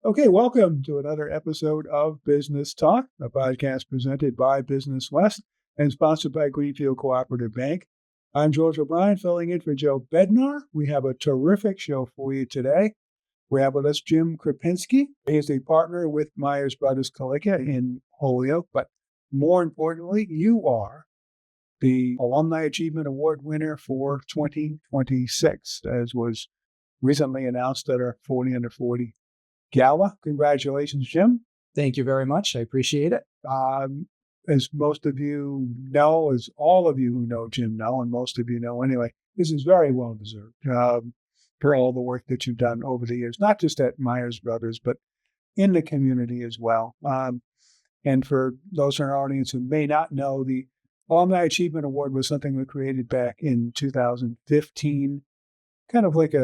Okay, welcome to another episode of Business Talk, a podcast presented by Business West and sponsored by Greenfield Cooperative Bank. I'm George O'Brien, filling in for Joe Bednar. We have a terrific show for you today. We have with us Jim Krupienski. He is a partner with Meyers Brothers Kalicka in Holyoke, but more importantly, you are the Alumni Achievement Award winner for 2026, as was recently announced at our 40 under 40 Gala. Congratulations, Jim. Thank you very much. I appreciate it. As most of you know, as all of you who know Jim know, and most of you know anyway, this is very well deserved for all the work that you've done over the years, not just at Myers Brothers, but in the community as well. And for those in our audience who may not know, the Alumni Achievement Award was something we created back in 2015, kind of like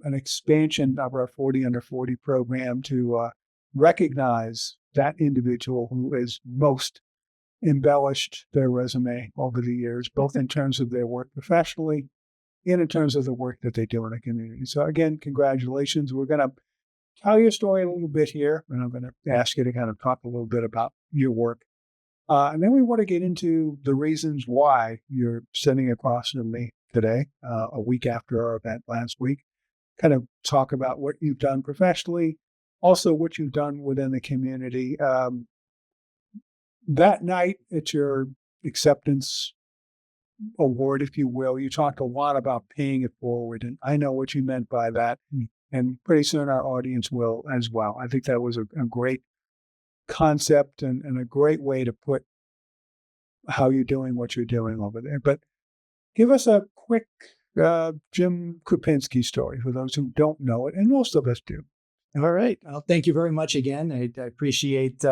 an expansion of our 40 under 40 program to recognize that individual who has most embellished their resume over the years, both in terms of their work professionally and in terms of the work that they do in the community. So again, congratulations. We're going to tell your story a little bit here, and I'm going to ask you to kind of talk a little bit about your work. And then we want to get into the reasons why you're sitting across from me today, a week after our event last week. Kind of talk about what you've done professionally, also what you've done within the community. That night at your acceptance award, if you will, you talked a lot about paying it forward, and I know what you meant by that, and pretty soon our audience will as well. I think that was a great concept and a great way to put how you're doing what you're doing over there. But give us a quick Jim Krupienski story for those who don't know it, and most of us do. All right. Well, thank you very much again. I appreciate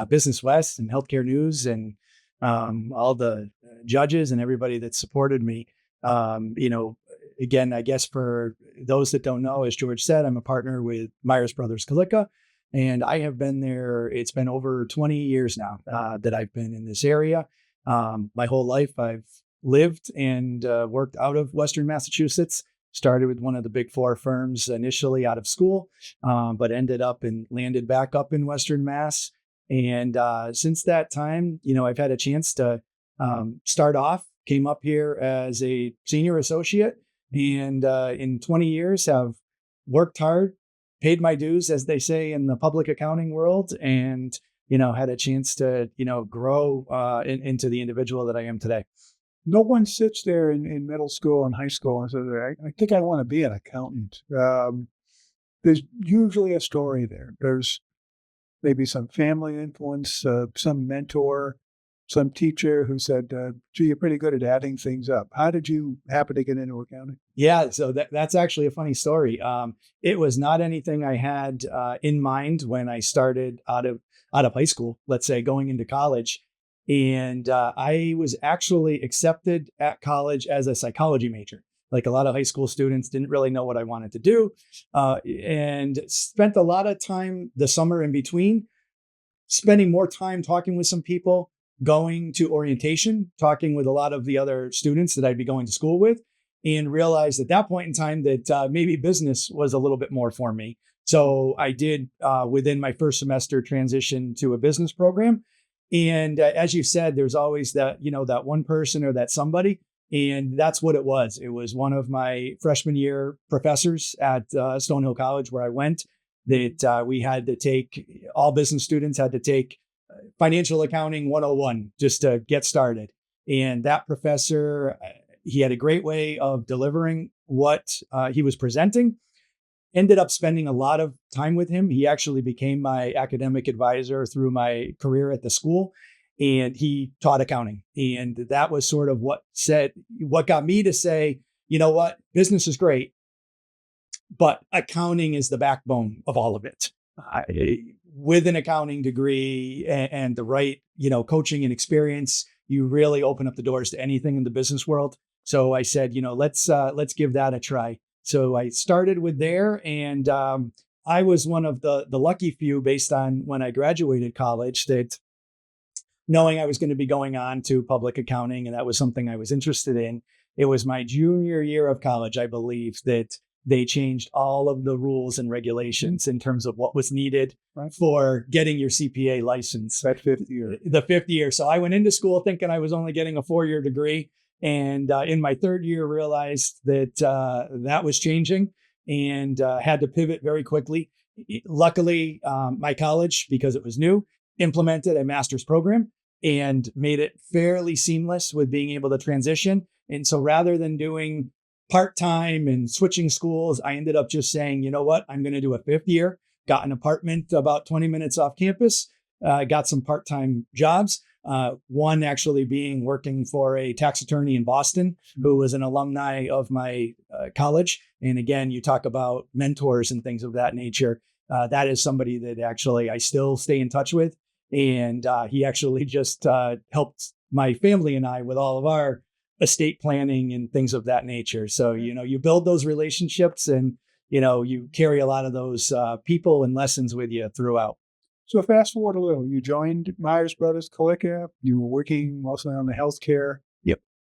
Business West and Healthcare News and all the judges and everybody that supported me. Again, I guess for those that don't know, as George said, I'm a partner with Meyers Brothers Kalicka, and I have been there. It's been over 20 years now that I've been in this area. My whole life, I've lived and worked out of Western Massachusetts. Started with one of the big four firms initially out of school, but ended up and landed back up in Western Mass. And since that time, I've had a chance to start off, came up here as a senior associate, and in 20 years have worked hard, paid my dues, as they say in the public accounting world, and, had a chance to, grow into the individual that I am today. No one sits there in middle school and high school and says, I think I want to be an accountant. There's usually a story there. There's maybe some family influence, some mentor, some teacher who said, gee, you're pretty good at adding things up. How did you happen to get into accounting? Yeah, so that's actually a funny story. It was not anything I had in mind when I started out of high school, let's say, going into college. And I was actually accepted at college as a psychology major. Like a lot of high school students, didn't really know what I wanted to do, and spent a lot of time the summer in between, spending more time talking with some people, going to orientation, talking with a lot of the other students that I'd be going to school with, and realized at that point in time that maybe business was a little bit more for me. So I did, within my first semester, transition to a business program. And as you said, there's always that one person or that somebody. And that's what it was. It was one of my freshman year professors at Stonehill College where I went that we had to take, all business students had to take Financial Accounting 101 just to get started. And that professor, he had a great way of delivering what he was presenting. Ended up spending a lot of time with him. He actually became my academic advisor through my career at the school, and he taught accounting. And that was sort of what got me to say, you know what, business is great, but accounting is the backbone of all of it. With an accounting degree and the right, coaching and experience, you really open up the doors to anything in the business world. So I said, let's give that a try. So I started with there, and I was one of the lucky few, based on when I graduated college, that knowing I was going to be going on to public accounting, and that was something I was interested in. It was my junior year of college, I believe, that they changed all of the rules and regulations in terms of what was needed Right. for getting your CPA license. That fifth year. The fifth year. So I went into school thinking I was only getting a 4-year degree. And in my third year, realized that that was changing and had to pivot very quickly. Luckily, my college, because it was new, implemented a master's program and made it fairly seamless with being able to transition. And so rather than doing part-time and switching schools, I ended up just saying, you know what, I'm going to do a fifth year, got an apartment about 20 minutes off campus, got some part-time jobs. One actually being working for a tax attorney in Boston who was an alumni of my college. And again, you talk about mentors and things of that nature. That is somebody that actually I still stay in touch with. And he actually just helped my family and I with all of our estate planning and things of that nature. So, you build those relationships and, you carry a lot of those people and lessons with you throughout. So fast forward a little. You joined Meyers Brothers Kalicka. You were working mostly on the healthcare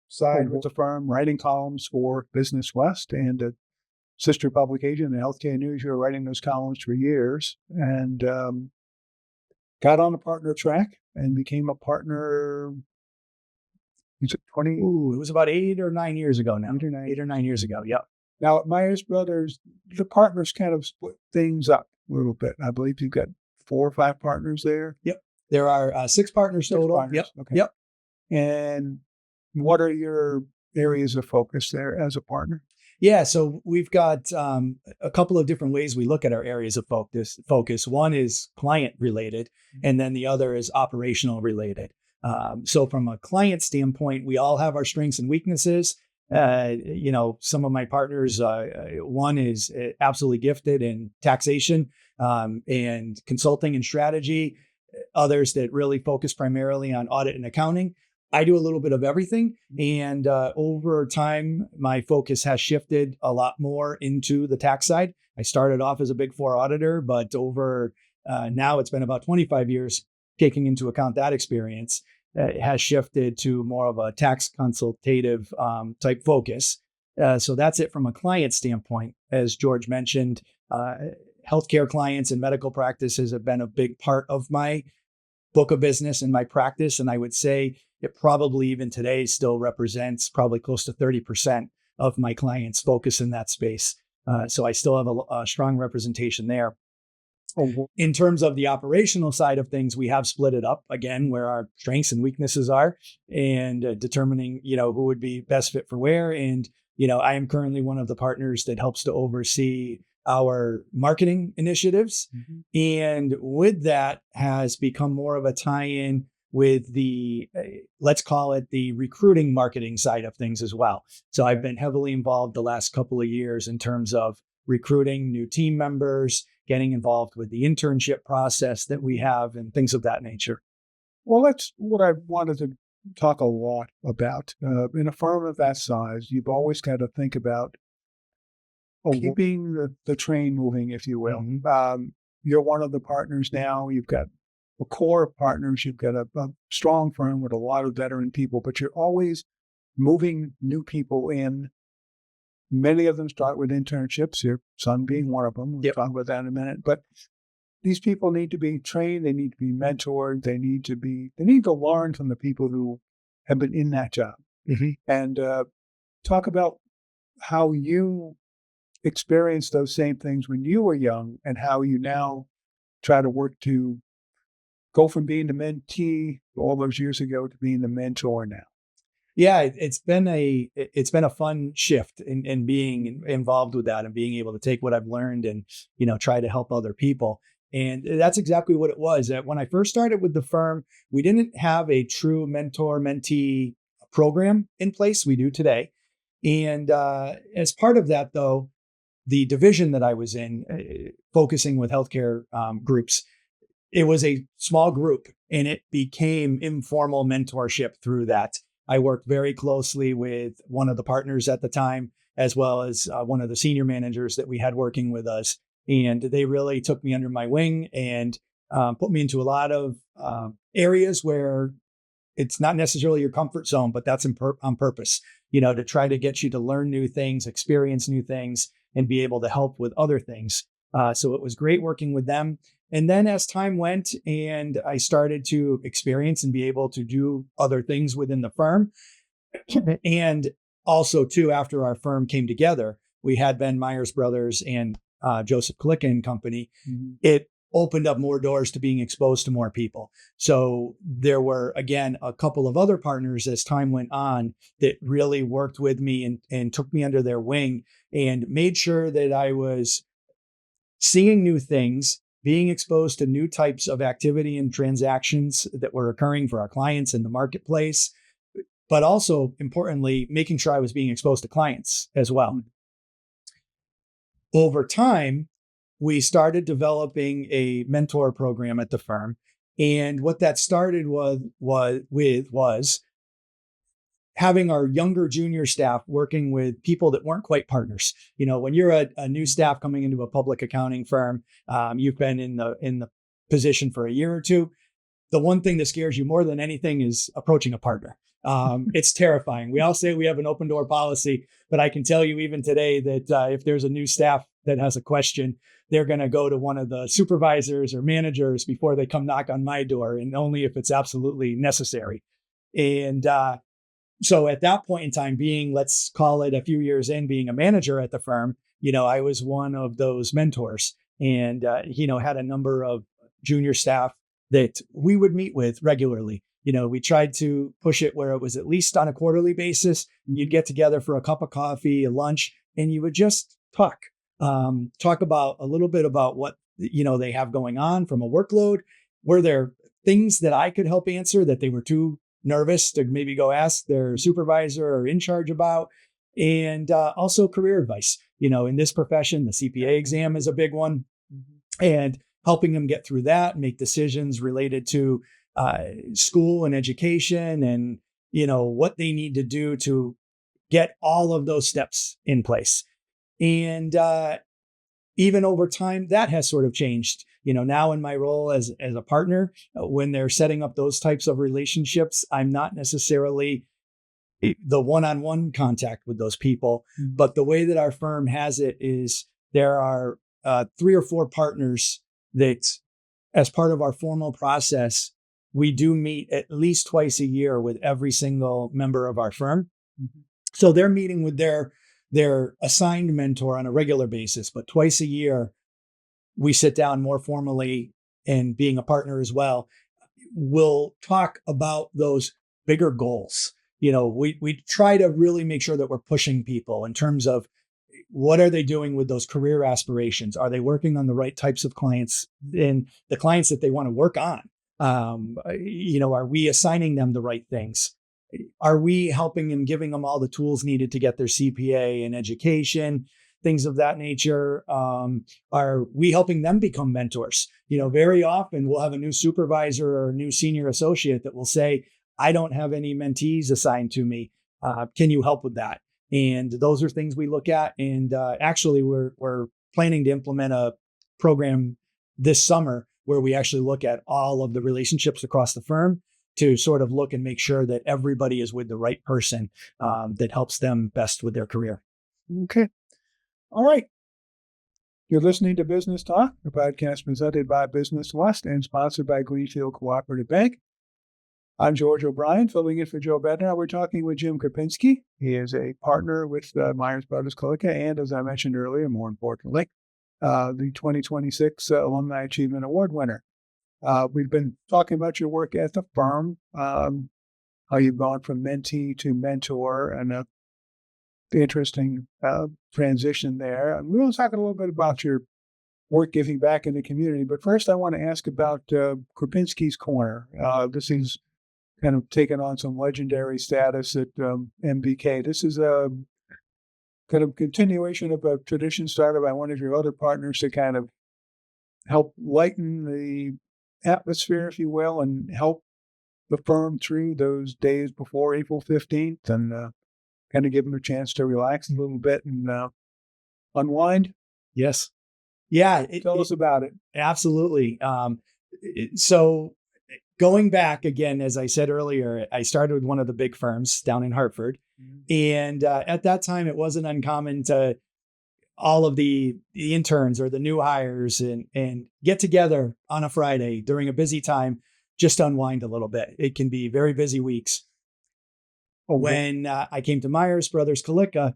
side with the firm, writing columns for Business West and a sister publication, the Healthcare News. You were writing those columns for years and got on the partner track and became a partner. Was it 20? Ooh, it was about 8 or 9 years ago now. 8 or 9 years ago. Yep. Now at Meyers Brothers, the partners kind of split things up a little bit. I believe you've got 4 or 5 partners there. Yep. There are 6 partners total. Partners. Yep. Okay. Yep. And what are your areas of focus there as a partner? Yeah, so we've got a couple of different ways we look at our areas of focus. One is client related, and then the other is operational related. So from a client standpoint, we all have our strengths and weaknesses. Some of my partners, one is absolutely gifted in taxation and consulting and strategy. Others that really focus primarily on audit and accounting. I do a little bit of everything. And over time, my focus has shifted a lot more into the tax side. I started off as a Big Four auditor, but over now it's been about 25 years, taking into account that experience, has shifted to more of a tax consultative type focus. So that's it from a client standpoint. As George mentioned, healthcare clients and medical practices have been a big part of my book of business and my practice. And I would say it probably even today still represents probably close to 30% of my clients' focus in that space. So I still have a strong representation there. In terms of the operational side of things, we have split it up again where our strengths and weaknesses are and determining, who would be best fit for where. And, I am currently one of the partners that helps to oversee our marketing initiatives. Mm-hmm. And with that has become more of a tie-in with the, let's call it the recruiting marketing side of things as well. So I've been heavily involved the last couple of years in terms of recruiting new team members, getting involved with the internship process that we have and things of that nature. Well, that's what I wanted to talk a lot about. In a firm of that size, you've always got to think about keeping the train moving, if you will. Mm-hmm. You're one of the partners now. You've got a core of partners. You've got a strong firm with a lot of veteran people, but you're always moving new people in. Many of them start with internships, your son being one of them. We'll talk about that in a minute. But these people need to be trained. They need to be mentored. They need to learn from the people who have been in that job. Mm-hmm. And talk about how you experienced those same things when you were young and how you now try to work to go from being the mentee all those years ago to being the mentor now. Yeah, it's been a fun shift in being involved with that and being able to take what I've learned and, try to help other people. And that's exactly what it was. That when I first started with the firm, we didn't have a true mentor-mentee program in place. We do today. And as part of that, though, the division that I was in, focusing with healthcare groups, it was a small group and it became informal mentorship through that. I worked very closely with one of the partners at the time, as well as one of the senior managers that we had working with us. And they really took me under my wing and put me into a lot of areas where it's not necessarily your comfort zone, but that's on purpose, to try to get you to learn new things, experience new things, and be able to help with other things. So it was great working with them. And then as time went and I started to experience and be able to do other things within the firm, and also too, after our firm came together, we had Ben Meyers Brothers and Joseph Kalicka and Company. Mm-hmm. It opened up more doors to being exposed to more people. So there were, again, a couple of other partners as time went on that really worked with me and took me under their wing and made sure that I was seeing new things, being exposed to new types of activity and transactions that were occurring for our clients in the marketplace, but also importantly, making sure I was being exposed to clients as well. Over time, we started developing a mentor program at the firm. And what that started was having our younger junior staff working with people that weren't quite partners. You know, when you're a new staff coming into a public accounting firm, you've been in the position for a year or two. The one thing that scares you more than anything is approaching a partner. It's terrifying. We all say we have an open door policy, but I can tell you even today that if there's a new staff that has a question, they're going to go to one of the supervisors or managers before they come knock on my door, and only if it's absolutely necessary. And so at that point in time, being, let's call it a few years in, being a manager at the firm, you know, I was one of those mentors and, had a number of junior staff that we would meet with regularly. You know, we tried to push it where it was at least on a quarterly basis. You'd get together for a cup of coffee, a lunch, and you would just talk about a little bit about what, they have going on from a workload. Were there things that I could help answer that they were too nervous to maybe go ask their supervisor or in charge about? And also career advice. You know, in this profession, the CPA exam is a big one. And helping them get through that, make decisions related to school and education and, what they need to do to get all of those steps in place. And even over time, that has sort of changed. Now in my role as a partner, when they're setting up those types of relationships, I'm not necessarily the one-on-one contact with those people. But the way that our firm has it is there are 3 or 4 partners that, as part of our formal process, we do meet at least twice a year with every single member of our firm. So they're meeting with their assigned mentor on a regular basis, but twice a year, we sit down more formally, and being a partner as well, we'll talk about those bigger goals. We try to really make sure that we're pushing people in terms of what are they doing with those career aspirations? Are they working on the right types of clients and the clients that they want to work on? Are we assigning them the right things? Are we helping and giving them all the tools needed to get their CPA and education, things of that nature? Are we helping them become mentors? Very often we'll have a new supervisor or a new senior associate that will say, I don't have any mentees assigned to me. Can you help with that? And those are things we look at. And actually, we're planning to implement a program this summer where we actually look at all of the relationships across the firm to sort of look and make sure that everybody is with the right person that helps them best with their career. Okay. All right. You're listening to Business Talk, a podcast presented by Business West and sponsored by Greenfield Cooperative Bank. I'm George O'Brien, filling in for Joe Bednar. We're talking with Jim Krupienski. He is a partner with Meyers Brothers Kalicka, and as I mentioned earlier, more importantly, the 2026 Alumni Achievement Award winner. We've been talking about your work at the firm, how you've gone from mentee to mentor, and the interesting transition there. And we want to talk a little bit about your work giving back in the community. But first, I want to ask about Krupienski's Corner. This is kind of taken on some legendary status at MBK. This is a kind of continuation of a tradition started by one of your other partners to kind of help lighten the atmosphere, if you will, and help the firm through those days before April 15th and kind of give them a chance to relax a little bit and unwind. Yes. Yeah. Tell us about it. Absolutely. So going back again, as I said earlier, I started with one of the big firms down in Hartford. And at that time, it wasn't uncommon to all of the interns or the new hires and get together on a Friday during a busy time, just to unwind a little bit. It can be very busy weeks. When I came to Meyers Brothers Kalicka,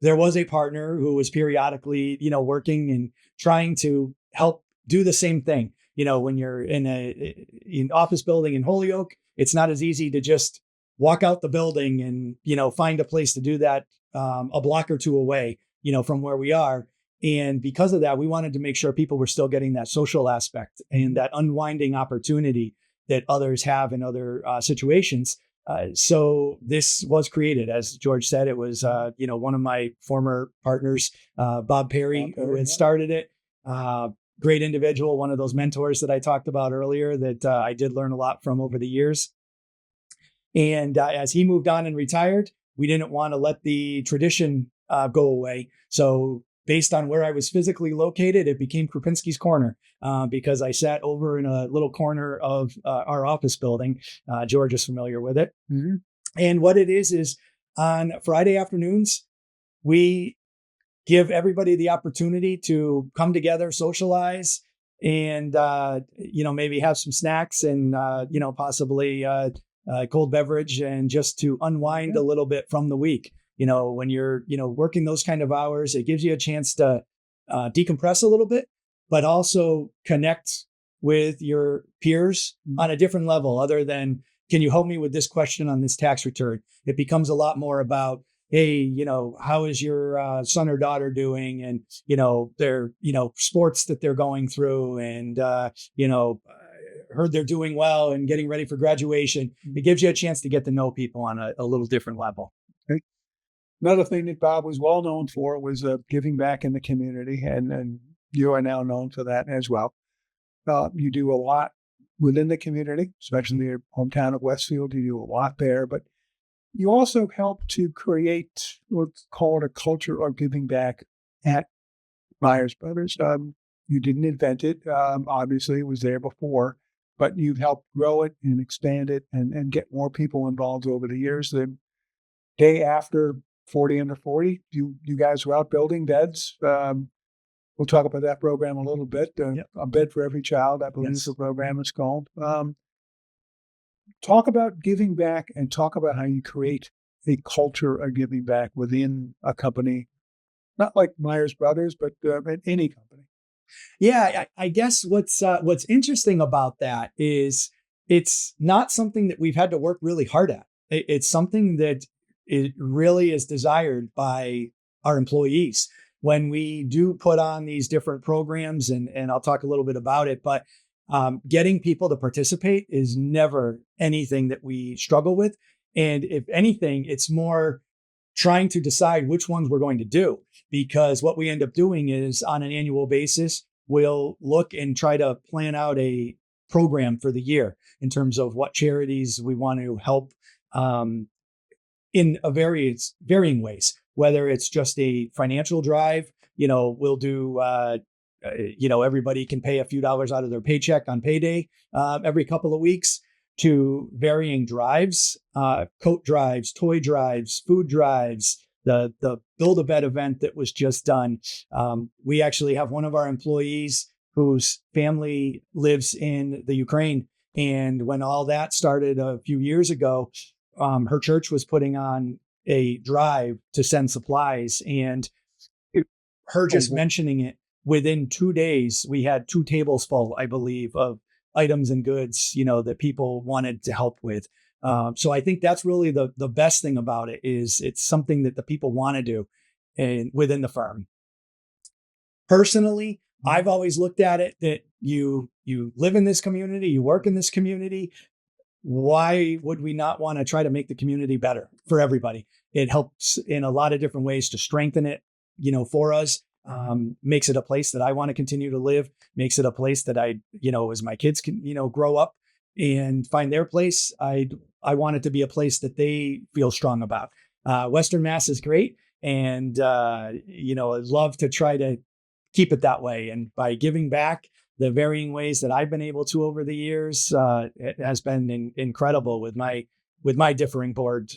there was a partner who was periodically, working and trying to help do the same thing. When you're in an office building in Holyoke, it's not as easy to just walk out the building and, find a place to do that a block or two away, from where we are. And because of that, we wanted to make sure people were still getting that social aspect and that unwinding opportunity that others have in other situations. So this was created, as George said. It was, one of my former partners, Bob Perry, who had started it. Great individual, one of those mentors that I talked about earlier that I did learn a lot from over the years. And as he moved on and retired, we didn't want to let the tradition go away. So based on where I was physically located, it became Krupienski's Corner because I sat over in a little corner of our office building. George is familiar with it. Mm-hmm. And what it is on Friday afternoons, we give everybody the opportunity to come together, socialize, and, maybe have some snacks and, possibly cold beverage, and just to unwind a little bit from the week. When you're, working those kind of hours, it gives you a chance to decompress a little bit, but also connect with your peers on a different level other than, can you help me with this question on this tax return? It becomes a lot more about, hey, how is your son or daughter doing? And, their, sports that they're going through, and, heard they're doing well and getting ready for graduation. It gives you a chance to get to know people on a little different level. Okay. Another thing that Bob was well known for was giving back in the community, and you are now known for that as well. You do a lot within the community, especially your hometown of Westfield. You do a lot there, but you also help to create, let's call it, a culture of giving back at Meyers Brothers. You didn't invent it. Obviously, it was there before, but you've helped grow it and expand it and get more people involved over the years. The day after 40 Under 40, you guys were out building beds. We'll talk about that program a little bit. A Bed for Every Child, I believe the program is called. Talk about giving back and talk about how you create a culture of giving back within a company, not like Meyers Brothers, but at any company. Yeah, I guess what's interesting about that is it's not something that we've had to work really hard at. It's something that it really is desired by our employees. When we do put on these different programs, and I'll talk a little bit about it, but getting people to participate is never anything that we struggle with. And if anything, it's more trying to decide which ones we're going to do, because what we end up doing is on an annual basis, we'll look and try to plan out a program for the year in terms of what charities we want to help in a varying ways, whether it's just a financial drive. We'll do, everybody can pay a few dollars out of their paycheck on payday every couple of weeks, to varying drives, coat drives, toy drives, food drives, the Build-A-Bed event that was just done. We actually have one of our employees whose family lives in the Ukraine. And when all that started a few years ago, her church was putting on a drive to send supplies. And her just mentioning it, within 2 days, we had 2 tables full, I believe, of items and goods, that people wanted to help with. So I think that's really the best thing about it, is it's something that the people want to do within the firm. Personally, I've always looked at it that you live in this community, you work in this community. Why would we not want to try to make the community better for everybody? It helps in a lot of different ways to strengthen it, for us. Makes it a place that I want to continue to live, makes it a place that as my kids can, grow up and find their place. I want it to be a place that they feel strong about. Western Mass is great. And, I'd love to try to keep it that way. And by giving back the varying ways that I've been able to over the years, it has been incredible with my differing board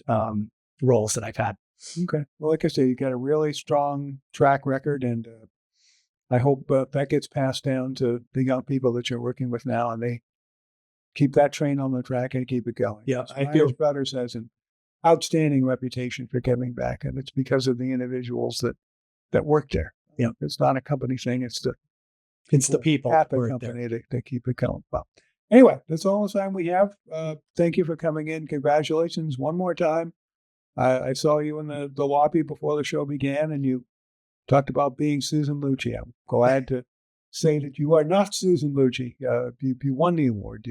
roles that I've had. Okay. Well, like I say, you got a really strong track record, and I hope that gets passed down to the young people that you're working with now, and they keep that train on the track and keep it going. Yeah, I Myers feel Brothers has an outstanding reputation for giving back, and it's because of the individuals that work there. Yeah. It's not a company thing; it's the people at that the work company there. to keep it going. Well, anyway, that's all the time we have. Thank you for coming in. Congratulations one more time. I saw you in the lobby before the show began, and you talked about being Susan Lucci. I'm glad to say that you are not Susan Lucci. You won the award.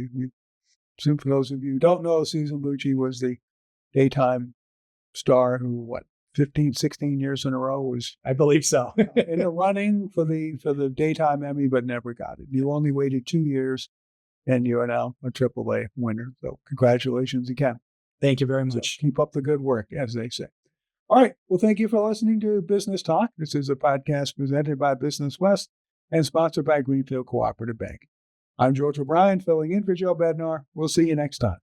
So for those of you who don't know, Susan Lucci was the daytime star who, 15, 16 years in a row was I believe so. in the running for the daytime Emmy, but never got it. You only waited 2 years, and you are now a AAA winner. So congratulations again. Thank you very So much. keep up the good work, as they say. All right. Well, thank you for listening to Business Talk. This is a podcast presented by Business West and sponsored by Greenfield Cooperative Bank. I'm George O'Brien, filling in for Joe Bednar. We'll see you next time.